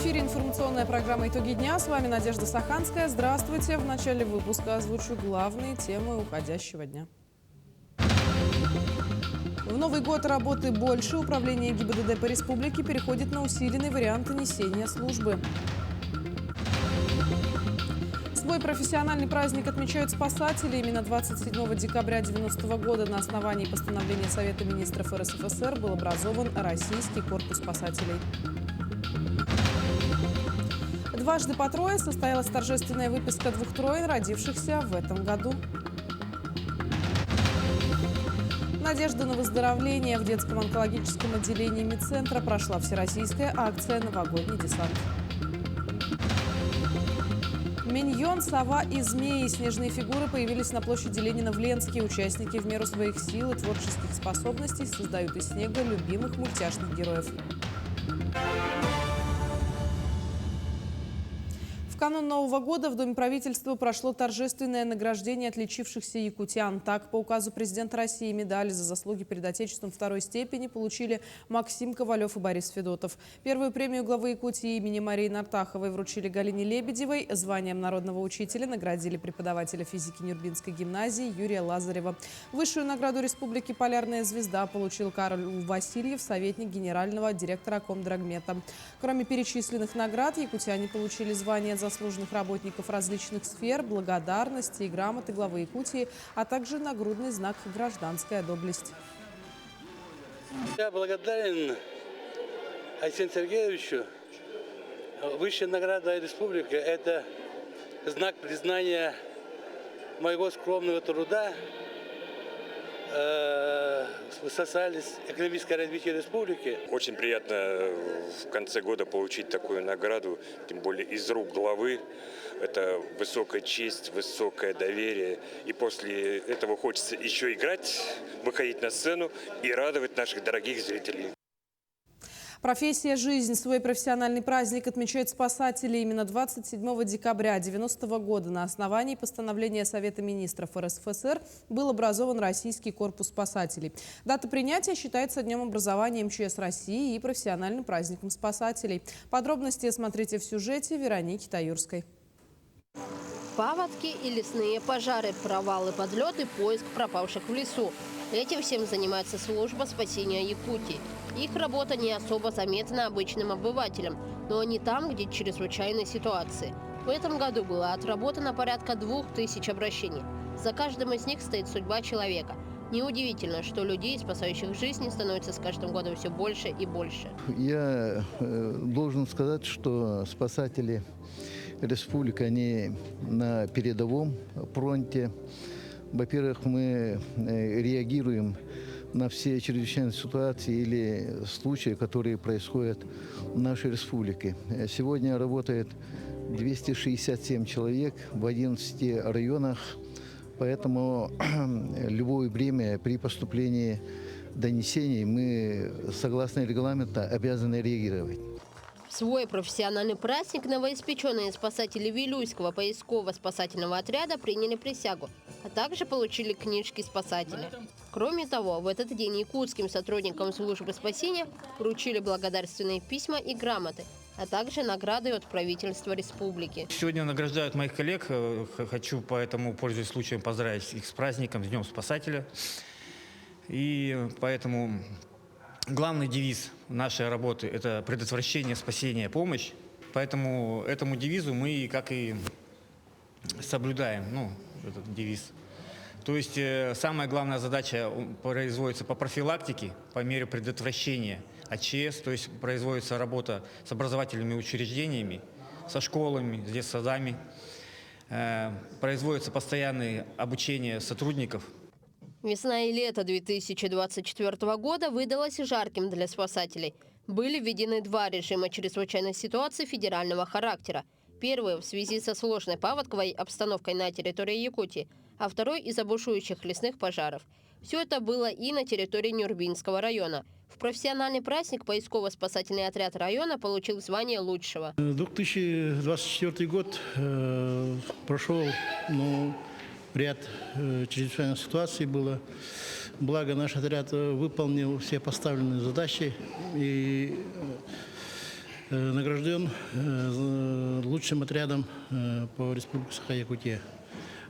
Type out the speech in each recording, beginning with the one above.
эфире информационная программа «Итоги дня». С вами Надежда Саханская. Здравствуйте. В начале выпуска озвучу главные темы уходящего дня. В Новый год работы больше. Управление ГИБДД по республике переходит на усиленный вариант несения службы. Свой профессиональный праздник отмечают спасатели. Именно 27 декабря 1990 года на основании постановления Совета министров РСФСР был образован Российский корпус спасателей. Дважды по трое состоялась торжественная выписка 2 троин, родившихся в этом году. Надежда на выздоровление. В детском онкологическом отделении медцентра прошла всероссийская акция «Новогодний десант». Миньон, сова и змеи. Снежные фигуры появились на площади Ленина в Ленске. Участники в меру своих сил и творческих способностей создают из снега любимых мультяшных героев. В канун Нового года в Доме правительства прошло торжественное награждение отличившихся якутян. Так, по указу президента России медали за заслуги перед Отечеством 2-й степени получили Максим Ковалев и Борис Федотов. Первую премию главы Якутии имени Марии Нартаховой вручили Галине Лебедевой. Званием народного учителя наградили преподавателя физики Нюрбинской гимназии Юрия Лазарева. Высшую награду республики «Полярная звезда» получил Карл Васильев, советник генерального директора Комдрагмета. Кроме перечисленных наград, якутяне получили звания заслуженных работников различных сфер, благодарности и грамоты главы Якутии, а также нагрудный знак «Гражданская доблесть». Я благодарен Алексею Сергеевичу. Высшая награда республики – это знак признания моего скромного труда в социально-экономическое развитие республики. Очень приятно в конце года получить такую награду, тем более из рук главы. Это высокая честь, высокое доверие. И после этого хочется еще играть, выходить на сцену и радовать наших дорогих зрителей. Профессия «Жизнь». Свой профессиональный праздник отмечают спасатели. Именно 27 декабря 1990 года на основании постановления Совета министров РСФСР был образован Российский корпус спасателей. Дата принятия считается Днем образования МЧС России и профессиональным праздником спасателей. Подробности смотрите в сюжете Вероники Таюрской. Паводки и лесные пожары, провалы, подлеты, поиск пропавших в лесу. Этим всем занимается служба спасения Якутии. Их работа не особо заметна обычным обывателям, но не там, где чрезвычайные ситуации. В этом году было отработано порядка 2000 обращений. За каждым из них стоит судьба человека. Неудивительно, что людей, спасающих жизни, становится с каждым годом все больше и больше. Я должен сказать, что спасатели республики, они на передовом фронте. Во-первых, мы реагируем на все чрезвычайные ситуации или случаи, которые происходят в нашей республике. Сегодня работает 267 человек в 11 районах, поэтому любое время при поступлении донесений мы, согласно регламенту, обязаны реагировать. В свой профессиональный праздник новоиспеченные спасатели Вилюйского поисково-спасательного отряда приняли присягу, а также получили книжки спасателя. Кроме того, в этот день якутским сотрудникам службы спасения вручили благодарственные письма и грамоты, а также награды от правительства республики. Сегодня награждают моих коллег. Хочу поэтому, пользуясь случаем, поздравить их с праздником, с Днем спасателя. И поэтому главный девиз нашей работы – это предотвращение, спасение, помощь. Поэтому этому девизу мы как и соблюдаем, этот девиз. То есть самая главная задача производится по профилактике, по мере предотвращения АЧС, то есть производится работа с образовательными учреждениями, со школами, с детсадами, производится постоянное обучение сотрудников. Весна и лето 2024 года выдалось жарким для спасателей. Были введены 2 режима чрезвычайной ситуации федерального характера. Первый в связи со сложной паводковой обстановкой на территории Якутии, а второй из-за бушующих лесных пожаров. Все это было и на территории Нюрбинского района. В профессиональный праздник поисково-спасательный отряд района получил звание лучшего. 2024 год прошел, ряд чрезвычайных ситуаций было. Благо наш отряд выполнил все поставленные задачи. И награжден лучшим отрядом по Республике Саха-Якутия.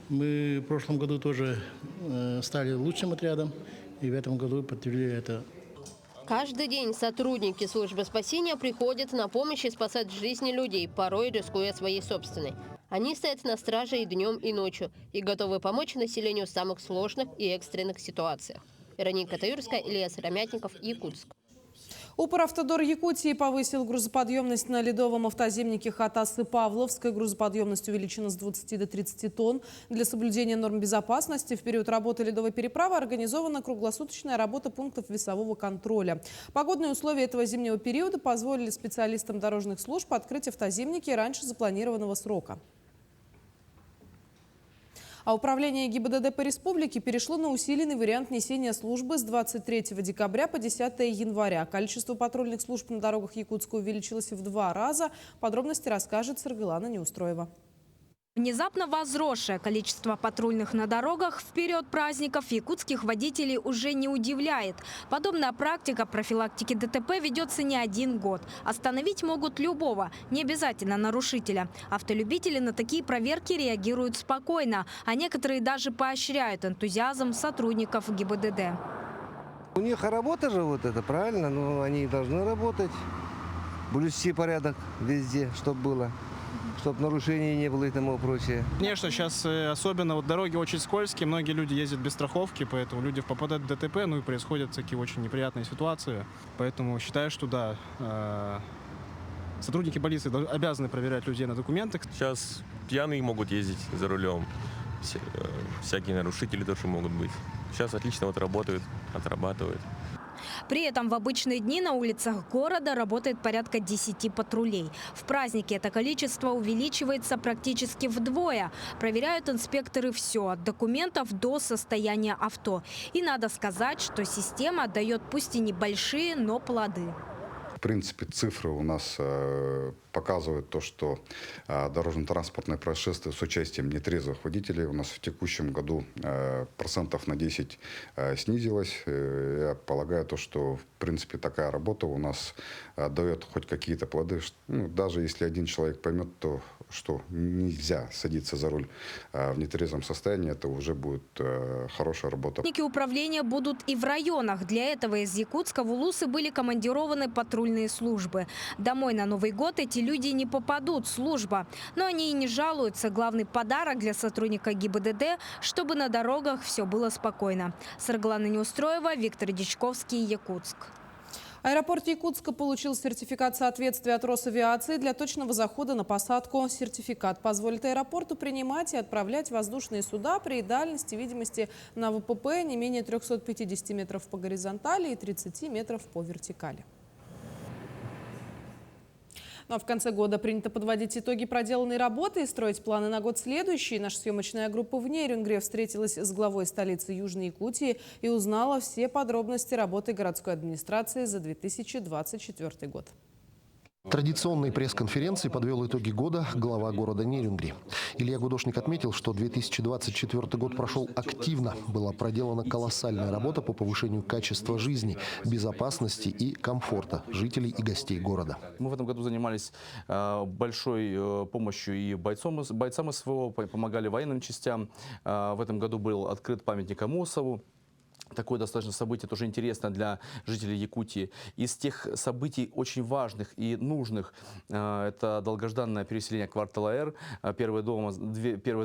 Мы в прошлом году тоже стали лучшим отрядом, и в этом году подтвердили это. Каждый день сотрудники службы спасения приходят на помощь и спасать жизни людей, порой рискуя своей собственной. Они стоят на страже и днем, и ночью, и готовы помочь населению в самых сложных и экстренных ситуациях. Вероника Таюрская, Илья Сыромятников, Якутск. Укравтодор Якутии повысил грузоподъемность на ледовом автоземнике Хатасы-Павловской. Грузоподъемность увеличена с 20 до 30 тонн. Для соблюдения норм безопасности в период работы ледовой переправы организована круглосуточная работа пунктов весового контроля. Погодные условия этого зимнего периода позволили специалистам дорожных служб открыть автоземники раньше запланированного срока. А управление ГИБДД по республике перешло на усиленный вариант несения службы с 23 декабря по 10 января. Количество патрульных служб на дорогах Якутска увеличилось в 2 раза. Подробности расскажет Саргылана Неустроева. Внезапно возросшее количество патрульных на дорогах в период праздников якутских водителей уже не удивляет. Подобная практика профилактики ДТП ведется не один год. Остановить могут любого, не обязательно нарушителя. Автолюбители на такие проверки реагируют спокойно, а некоторые даже поощряют энтузиазм сотрудников ГИБДД. У них работа же вот это, правильно? Но они должны работать, блюсти порядок везде, чтобы было. Чтобы нарушений не было и тому прочее. Конечно, сейчас особенно вот дороги очень скользкие, многие люди ездят без страховки, поэтому люди попадают в ДТП, ну и происходят такие очень неприятные ситуации. Поэтому считаю, что да, сотрудники полиции обязаны проверять людей на документы. Сейчас пьяные могут ездить за рулем, всякие нарушители тоже могут быть. Сейчас отлично вот работают, отрабатывают. При этом в обычные дни на улицах города работает порядка 10 патрулей. В праздники это количество увеличивается практически вдвое. Проверяют инспекторы все, от документов до состояния авто. И надо сказать, что система дает пусть и небольшие, но плоды. В принципе, цифры у нас показывают то, что дорожно-транспортные происшествия с участием нетрезвых водителей у нас в текущем году процентов на 10 снизилось. Я полагаю, то, что в принципе такая работа у нас дает хоть какие-то плоды. Ну, даже если один человек поймет, то, что нельзя садиться за руль в нетрезвом состоянии, это уже будет хорошая работа. Сотрудники управления будут и в районах. Для этого из Якутска в Улусы были командированы патрульные службы. Домой на Новый год эти люди не попадут, служба. Но они и не жалуются. Главный подарок для сотрудника ГИБДД, чтобы на дорогах все было спокойно. Саргылана Неустроева, Виктор Дичковский, Якутск. Аэропорт Якутска получил сертификат соответствия от Росавиации для точного захода на посадку. Сертификат позволит аэропорту принимать и отправлять воздушные суда при дальности видимости на ВПП не менее 350 метров по горизонтали и 30 метров по вертикали. Ну а в конце года принято подводить итоги проделанной работы и строить планы на год следующий. Наша съемочная группа в Нерюнгре встретилась с главой столицы Южной Якутии и узнала все подробности работы городской администрации за 2024 год. Традиционной пресс-конференции подвел итоги года глава города Нерюнгри. Илья Гудошник отметил, что 2024 год прошел активно. Была проделана колоссальная работа по повышению качества жизни, безопасности и комфорта жителей и гостей города. Мы в этом году занимались большой помощью и бойцам СВО, помогали военным частям. В этом году был открыт памятник Амосову. Такое достаточно событие, тоже интересно для жителей Якутии. Из тех событий очень важных и нужных это долгожданное переселение квартала Р. Первые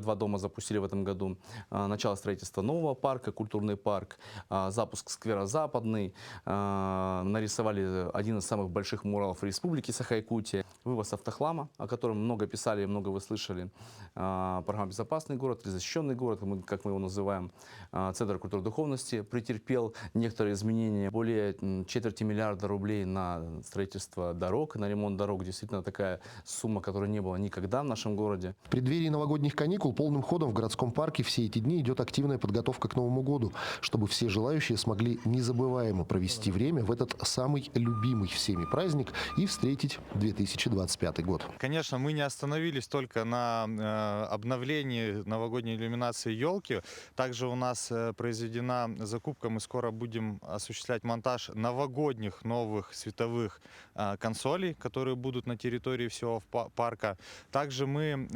два дома запустили в этом году. Начало строительства нового парка, культурный парк, запуск сквера Западный. Нарисовали один из самых больших муралов республики Саха-Якутия. Вывоз автохлама, о котором много писали и много вы слышали. Программа «Безопасный город», «Защищенный город», как мы его называем. Центр культуры и духовности претерпел некоторые изменения. Более $250 миллиарда рублей на строительство дорог, на ремонт дорог. Действительно такая сумма, которой не было никогда в нашем городе. В преддверии новогодних каникул полным ходом в городском парке все эти дни идет активная подготовка к Новому году, чтобы все желающие смогли незабываемо провести время в этот самый любимый всеми праздник и встретить 2025 год. Конечно, мы не остановились только на обновлении новогодней иллюминации елки. Также у нас произведена закупкой мы скоро будем осуществлять монтаж новогодних новых световых консолей, которые будут на территории всего парка. Также мы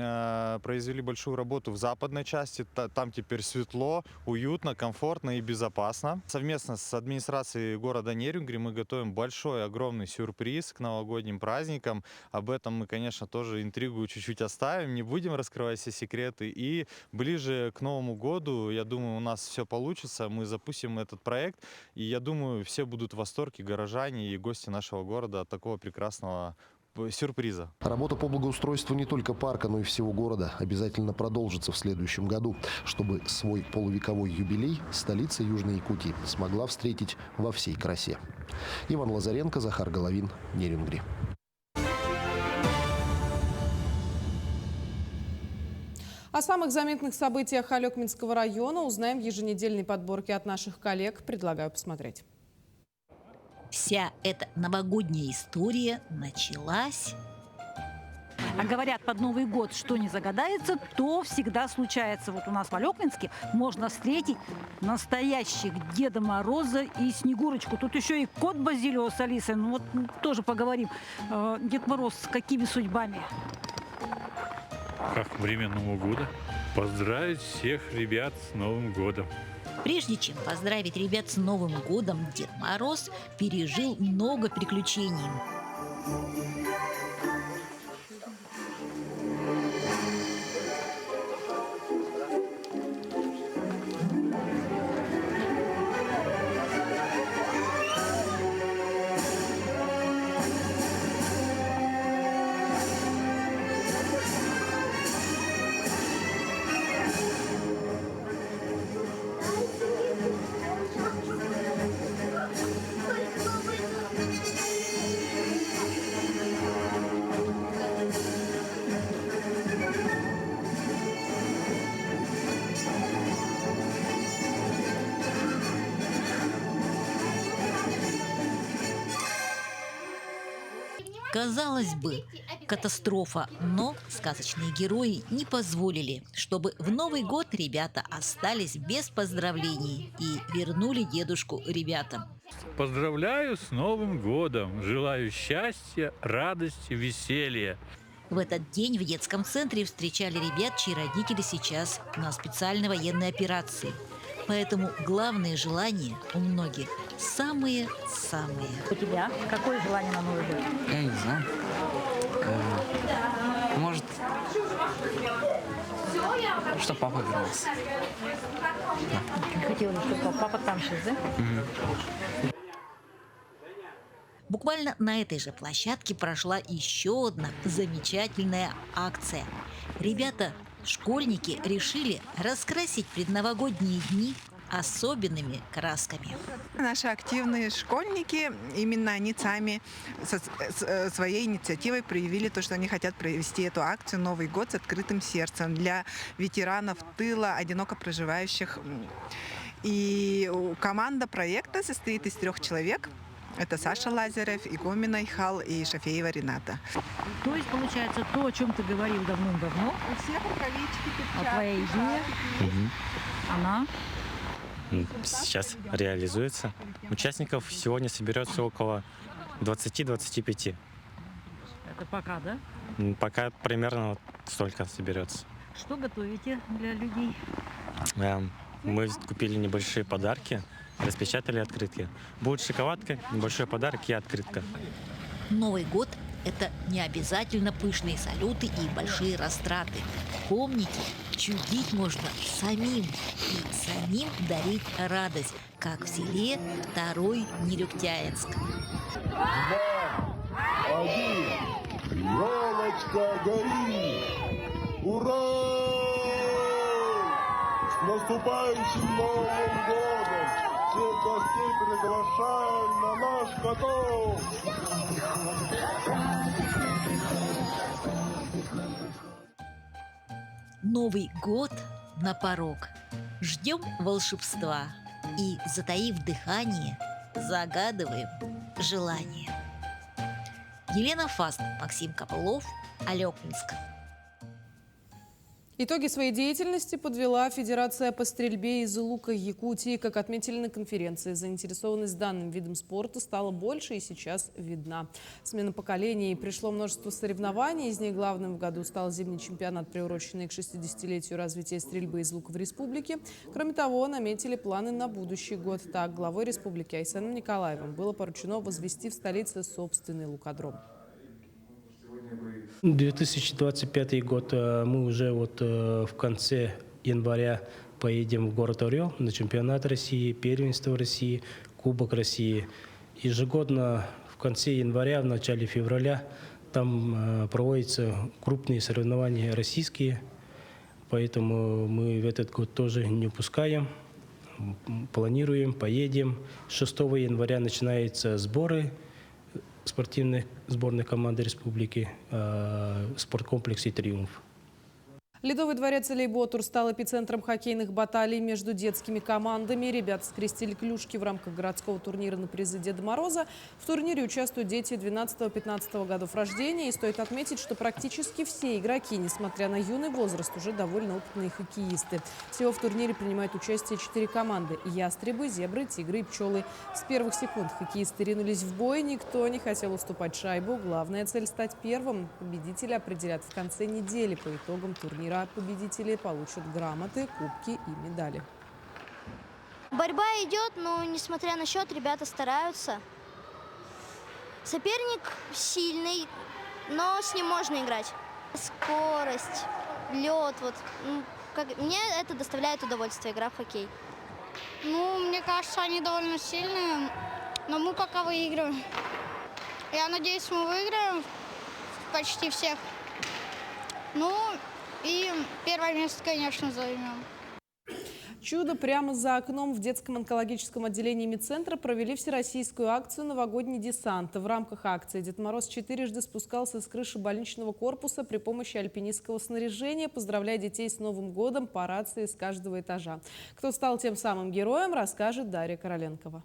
произвели большую работу в западной части. Там теперь светло, уютно, комфортно и безопасно. Совместно с администрацией города Нерюнгри мы готовим большой, огромный сюрприз к новогодним праздникам. Об этом мы, конечно, тоже интригу чуть-чуть оставим, не будем раскрывать все секреты. И ближе к Новому году, я думаю, у нас все получится. Мы запустим этот проект, и я думаю, все будут в восторге, горожане и гости нашего города, от такого прекрасного сюрприза. Работа по благоустройству не только парка, но и всего города обязательно продолжится в следующем году, чтобы свой полувековой юбилей столица Южной Якутии смогла встретить во всей красе. Иван Лазаренко, Захар Головин, Нерюнгри. О самых заметных событиях Алекминского района узнаем в еженедельной подборке от наших коллег. Предлагаю посмотреть. Вся эта новогодняя история началась... А говорят, под Новый год что не загадается, то всегда случается. Вот у нас в Алекминске можно встретить настоящих Деда Мороза и Снегурочку. Тут еще и кот Базилио с Алисой. Ну вот тоже поговорим. Дед Мороз, с какими судьбами? Как время Нового года поздравить всех ребят с Новым годом. Прежде чем поздравить ребят с Новым годом, Дед Мороз пережил много приключений. Казалось бы, катастрофа, но сказочные герои не позволили, чтобы в Новый год ребята остались без поздравлений и вернули дедушку ребятам. Поздравляю с Новым годом! Желаю счастья, радости, веселья! В этот день в детском центре встречали ребят, чьи родители сейчас на специальной военной операции. Поэтому главные желания у многих самые-самые. У тебя какое желание на Новый год? Я не знаю. Может, что папа вернулся. Не хотела, чтобы папа там сейчас, да? Буквально на этой же площадке прошла еще одна замечательная акция. Ребята, школьники, решили раскрасить предновогодние дни особенными красками. Наши активные школьники, именно они сами своей инициативой проявили то, что они хотят провести эту акцию «Новый год с открытым сердцем» для ветеранов тыла, одиноко проживающих. И команда проекта состоит из 3 человек. Это Саша Лазарев, Игумина Ихал и Шафеева Рената. То есть, получается, то, о чем ты говорил давным-давно, у всех рукавички, перчатки, твоя идея, она сейчас реализуется. Участников сегодня соберется около 20-25. Это пока, да? Пока примерно вот столько соберется. Что готовите для людей? Мы купили небольшие подарки, распечатали открытки. Будет шоколадка, небольшой подарок и открытка. Новый год – это не обязательно пышные салюты и большие растраты. Помните, чудить можно самим и самим дарить радость, как в селе Второй Нерюктяинск. 2, 1, елочка горит! Ура! С наступающим Новым годом! Всех гостей приглашаем на наш каток! Новый год на порог. Ждем волшебства и, затаив дыхание, загадываем желание. Елена Фаст, Максим Копылов, Алекминск. Итоги своей деятельности подвела Федерация по стрельбе из лука Якутии. Как отметили на конференции, заинтересованность данным видом спорта стала больше и сейчас видна. Смена поколений, пришло множество соревнований. Из них главным в году стал зимний чемпионат, приуроченный к 60-летию развития стрельбы из лука в республике. Кроме того, наметили планы на будущий год. Так, главой республики Айсеном Николаевым было поручено возвести в столице собственный лукодром. 2025 год мы уже в конце января поедем в город Орел на чемпионат России, первенство России, Кубок России. Ежегодно в конце января, в начале февраля там проводятся крупные соревнования российские, поэтому мы в этот год тоже не упускаем. Планируем, поедем. 6 января начинаются сборы спортивной сборной команды республики в спорткомплексе «Триумф». Ледовый дворец Элейботур стал эпицентром хоккейных баталий между детскими командами. Ребята скрестили клюшки в рамках городского турнира на призы Деда Мороза. В турнире участвуют дети 12-15 годов рождения. И стоит отметить, что практически все игроки, несмотря на юный возраст, уже довольно опытные хоккеисты. Всего в турнире принимают участие 4 команды – ястребы, зебры, тигры и пчелы. С первых секунд хоккеисты ринулись в бой. Никто не хотел уступать шайбу. Главная цель – стать первым. Победители определят в конце недели. По итогам турнира победители получат грамоты, кубки и медали. Борьба идет, но несмотря на счет, ребята стараются. Соперник сильный, но с ним можно играть. Скорость, лед, мне это доставляет удовольствие, игра в хоккей. Мне кажется, они довольно сильные, но мы пока выигрываем. Я надеюсь, мы выиграем почти всех. И первое место, конечно, займем. Чудо прямо за окном. В детском онкологическом отделении медцентра провели всероссийскую акцию «Новогодний десант». В рамках акции Дед Мороз четырежды спускался с крыши больничного корпуса при помощи альпинистского снаряжения, поздравляя детей с Новым годом по рации с каждого этажа. Кто стал тем самым героем, расскажет Дарья Короленкова.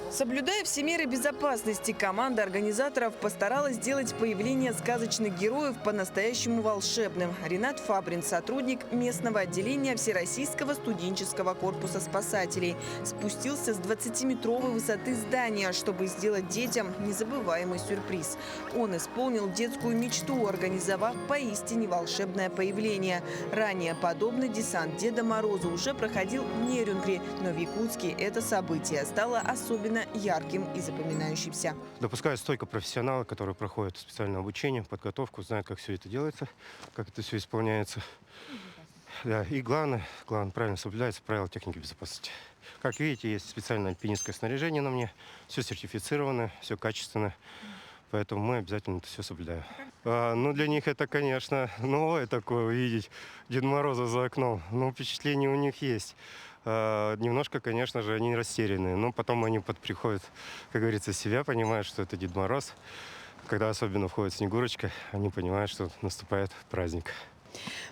Соблюдая все меры безопасности, команда организаторов постаралась сделать появление сказочных героев по-настоящему волшебным. Ренат Фабрин, сотрудник местного отделения Всероссийского студенческого корпуса спасателей, спустился с 20-метровой высоты здания, чтобы сделать детям незабываемый сюрприз. Он исполнил детскую мечту, организовав поистине волшебное появление. Ранее подобный десант Деда Мороза уже проходил в Нерюнгри, но в Якутске это событие стало особенно ярким и запоминающимся. Допускаются только профессионалы, которые проходят специальное обучение, подготовку, знают, как все это делается, как это все исполняется. Да, и главное, правильно соблюдается правила техники безопасности. Как видите, есть специальное альпинистское снаряжение на мне, все сертифицировано, все качественно, поэтому мы обязательно это все соблюдаем. Для них это, конечно, новое такое увидеть Деда Мороза за окном, но впечатление у них есть. Немножко, конечно же, они растерянные, но потом они приходят, как говорится, в себя, понимают, что это Дед Мороз. Когда особенно входит Снегурочка, они понимают, что наступает праздник.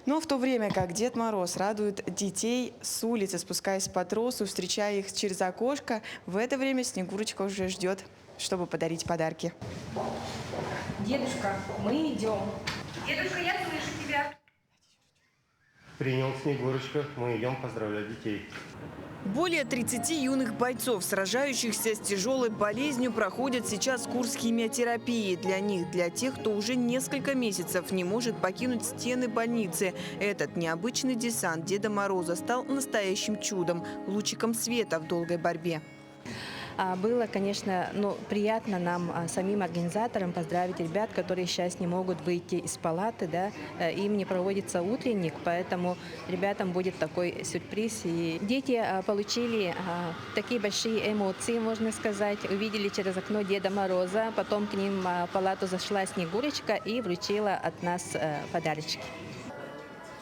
Но в то время как Дед Мороз радует детей с улицы, спускаясь по тросу, встречая их через окошко, в это время Снегурочка уже ждет, чтобы подарить подарки. Дедушка, мы идем. Дедушка, я слышу тебя. Принял, Снегурочка, мы идем поздравлять детей. Более 30 юных бойцов, сражающихся с тяжелой болезнью, проходят сейчас курс химиотерапии. Для них, для тех, кто уже несколько месяцев не может покинуть стены больницы, этот необычный десант Деда Мороза стал настоящим чудом, лучиком света в долгой борьбе. Было, конечно, приятно нам, самим организаторам, поздравить ребят, которые сейчас не могут выйти из палаты. Да? Им не проводится утренник, поэтому ребятам будет такой сюрприз. И дети получили такие большие эмоции, можно сказать. Увидели через окно Деда Мороза, потом к ним в палату зашла Снегурочка и вручила от нас подарочки.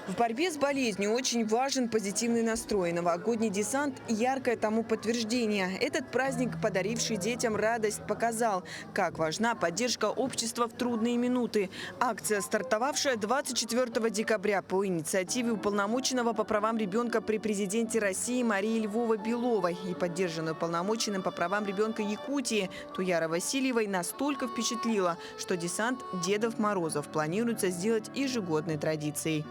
В борьбе с болезнью очень важен позитивный настрой. Новогодний десант – яркое тому подтверждение. Этот праздник, подаривший детям радость, показал, как важна поддержка общества в трудные минуты. Акция, стартовавшая 24 декабря по инициативе уполномоченного по правам ребенка при президенте России Марии Львовой-Беловой и поддержанную уполномоченным по правам ребенка Якутии Туярой Васильевой, настолько впечатлила, что десант Дедов Морозов планируется сделать ежегодной традицией.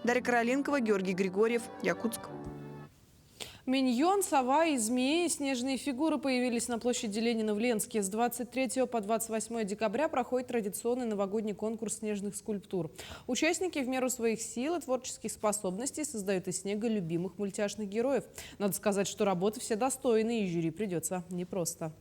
Дарья Короленкова, Георгий Григорьев, Якутск. Миньон, сова и змеи, снежные фигуры появились на площади Ленина в Ленске. С 23 по 28 декабря проходит традиционный новогодний конкурс снежных скульптур. Участники в меру своих сил и творческих способностей создают из снега любимых мультяшных героев. Надо сказать, что работы все достойные, и жюри придется непросто.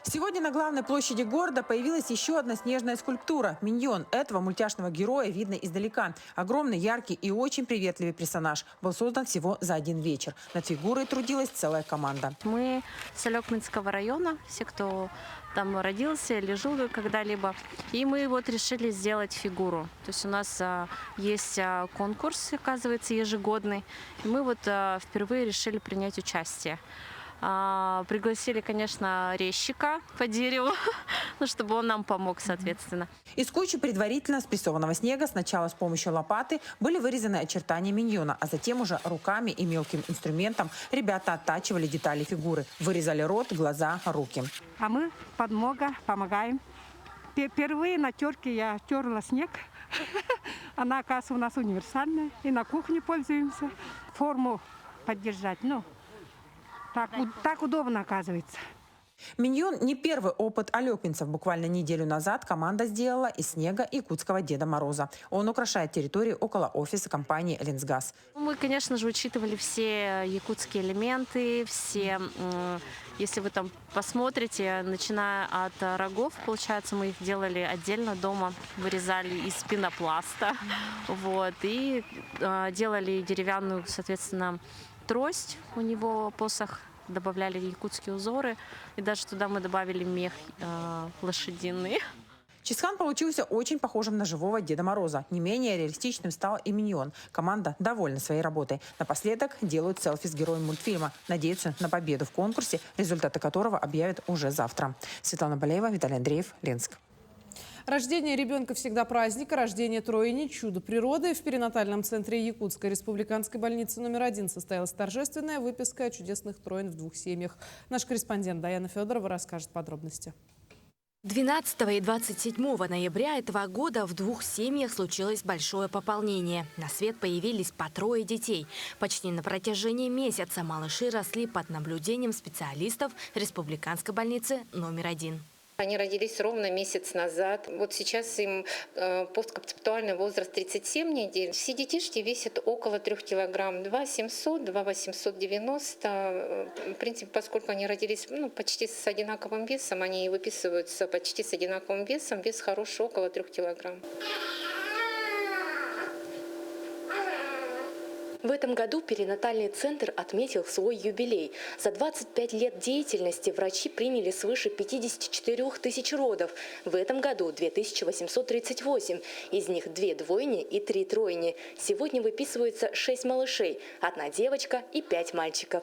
Сегодня на главной площади города появилась еще одна снежная скульптура – миньон. Этого мультяшного героя видно издалека. Огромный, яркий и очень приветливый персонаж. Был создан всего за один вечер. Над фигурой трудилась целая команда. Мы с Алекминского района, все, кто там родился или жил когда-либо. И мы вот решили сделать фигуру. То есть у нас есть конкурс, оказывается, ежегодный. И мы вот впервые решили принять участие. Пригласили, конечно, резчика по дереву, чтобы он нам помог, соответственно. Из кучи предварительно спрессованного снега сначала с помощью лопаты были вырезаны очертания миньона, а затем уже руками и мелким инструментом ребята оттачивали детали фигуры. Вырезали рот, глаза, руки. А мы подмога, помогаем. Впервые на терке я терла снег. Она, оказывается, у нас универсальная. И на кухне пользуемся. Форму поддержать, так удобно, оказывается. Миньон не первый опыт алекминцев. Буквально неделю назад команда сделала из снега якутского Деда Мороза. Он украшает территорию около офиса компании «Ленсгаз». Мы, конечно же, учитывали все якутские элементы, все, если вы там посмотрите, начиная от рогов, получается, мы их делали отдельно дома, вырезали из пенопласта, и делали деревянную, соответственно, трость, у него посох, добавляли якутские узоры, и даже туда мы добавили мех лошадиный. Чисхан получился очень похожим на живого Деда Мороза. Не менее реалистичным стал и миньон. Команда довольна своей работой. Напоследок делают селфи с героем мультфильма. Надеются на победу в конкурсе, результаты которого объявят уже завтра. Светлана Балеева, Виталий Андреев, Ленск. Рождение ребенка всегда праздник, а рождение тройни – чудо природы. В перинатальном центре Якутской республиканской больницы номер 1 состоялась торжественная выписка чудесных троин в 2 семьях. Наш корреспондент Даяна Федорова расскажет подробности. 12 и 27 ноября этого года в 2 семьях случилось большое пополнение. На свет появились по 3 детей. Почти на протяжении месяца малыши росли под наблюдением специалистов республиканской больницы номер 1. Они родились ровно месяц назад. Вот сейчас им постконцептуальный возраст 37 недель. Все детишки весят около 3 килограмм. 2,700, 2,890. В принципе, поскольку они родились почти с одинаковым весом, они и выписываются почти с одинаковым весом. Вес хороший, около 3 килограмм. В этом году перинатальный центр отметил свой юбилей. За 25 лет деятельности врачи приняли свыше 54 тысяч родов. В этом году 2838. Из них 2 двойни и 3 тройни. Сегодня выписываются 6 малышей, 1 девочка и 5 мальчиков.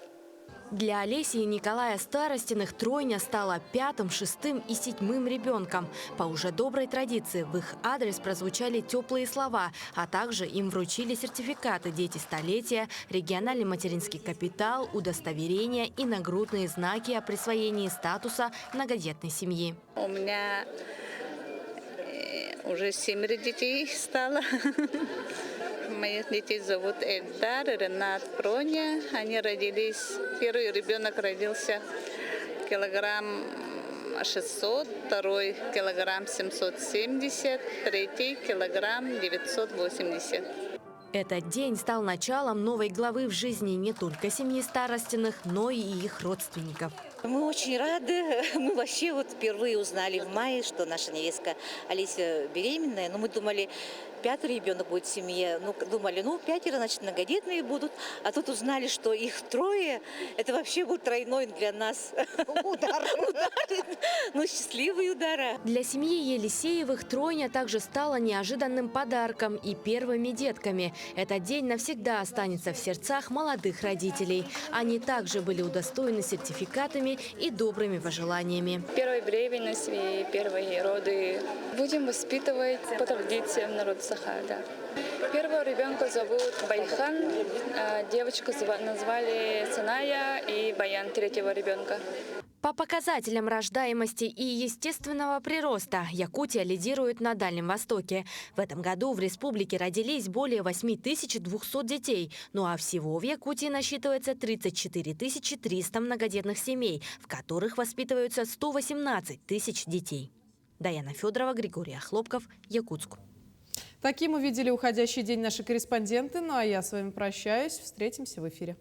Для Олеси и Николая Старостиных тройня стала 5-м, 6-м и 7-м ребенком. По уже доброй традиции в их адрес прозвучали теплые слова, а также им вручили сертификаты «Дети столетия», региональный материнский капитал, удостоверения и нагрудные знаки о присвоении статуса многодетной семьи. У меня уже 7 детей стало. Моих детей зовут Эльдар, Ренат, Проня. Они родились, первый ребенок родился килограмм 600, второй килограмм 770, третий килограмм 980. Этот день стал началом новой главы в жизни не только семьи Старостиных, но и их родственников. Мы очень рады. Мы вообще вот впервые узнали в мае, что наша невестка Олеся беременная. Но мы думали, 5-й ребенок будет в семье. Ну, думали, 5, значит, многодетные будут. А тут узнали, что их 3. Это вообще будет тройной для нас удар. Ну, счастливый удар. Для семьи Елисеевых тройня также стала неожиданным подарком и первыми детками. Этот день навсегда останется в сердцах молодых родителей. Они также были удостоены сертификатами и добрыми пожеланиями. Первая беременность и первые роды будем воспитывать по традициям народа Саха. Да. Первого ребенка зовут Байхан, девочку назвали Саная и Баян, 3-го ребенка. По показателям рождаемости и естественного прироста Якутия лидирует на Дальнем Востоке. В этом году в республике родились более 8200 детей. Ну а всего в Якутии насчитывается 34 300 многодетных семей, в которых воспитываются 118 тысяч детей. Даяна Федорова, Григорий Охлопков, Якутск. Таким увидели уходящий день наши корреспонденты. Ну а я с вами прощаюсь. Встретимся в эфире.